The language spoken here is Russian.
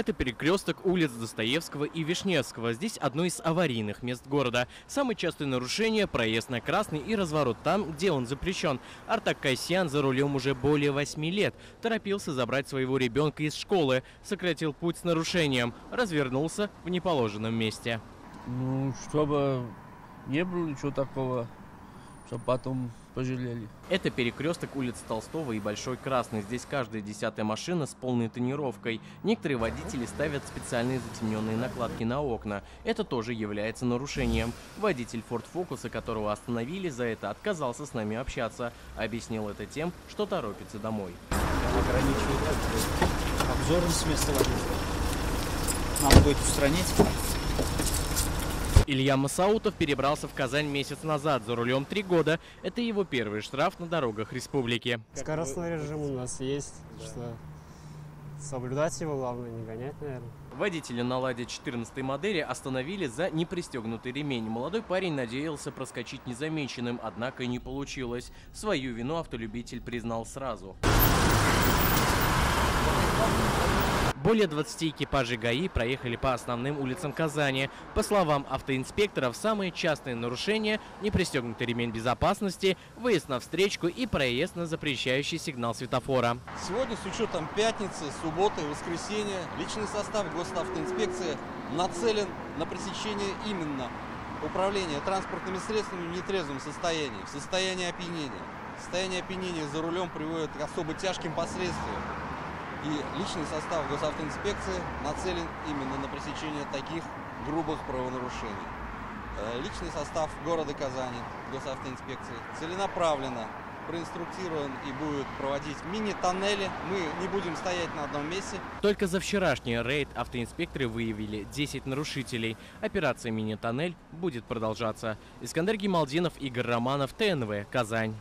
Это перекресток улиц Достоевского и Вишневского. Здесь одно из аварийных мест города. Самые частые нарушения – проезд на красный и разворот там, где он запрещен. Артак Касьян за рулем уже более 8 лет. Торопился забрать своего ребенка из школы. Сократил путь с нарушением. Развернулся в неположенном месте. Ну, чтобы не было ничего такого, чтобы потом пожалели. Это перекресток улиц Толстого и Большой Красный. Здесь каждая 10-я машина с полной тонировкой. Некоторые водители ставят специальные затемненные накладки на окна. Это тоже является нарушением. Водитель Ford Focus, которого остановили за это, отказался с нами общаться. Объяснил это тем, что торопится домой. Ограничивает обзором с места водителя. Надо будет устранить. Илья Масаутов перебрался в Казань месяц назад. За рулем 3 года. Это его первый штраф на дорогах республики. Скоростной режим у нас есть, что соблюдать его, главное, не гонять, наверное. Водителя на «Ладе» 14-й модели остановили за непристегнутый ремень. Молодой парень надеялся проскочить незамеченным, однако не получилось. Свою вину автолюбитель признал сразу. Более 20 экипажей ГАИ проехали по основным улицам Казани. По словам автоинспекторов, самые частые нарушения – непристегнутый ремень безопасности, выезд на встречку и проезд на запрещающий сигнал светофора. Сегодня, с учетом пятницы, субботы и воскресенья, личный состав госавтоинспекции нацелен на пресечение именно управления транспортными средствами в нетрезвом состоянии, в состоянии опьянения. Состояние опьянения за рулем приводит к особо тяжким последствиям. И личный состав госавтоинспекции нацелен именно на пресечение таких грубых правонарушений. Личный состав города Казани, госавтоинспекции, целенаправленно проинструктирован и будет проводить мини-тоннели. Мы не будем стоять на одном месте. Только за вчерашний рейд автоинспекторы выявили 10 нарушителей. Операция «Мини-тоннель» будет продолжаться. Искандер Гималдинов, Игорь Романов, ТНВ, Казань.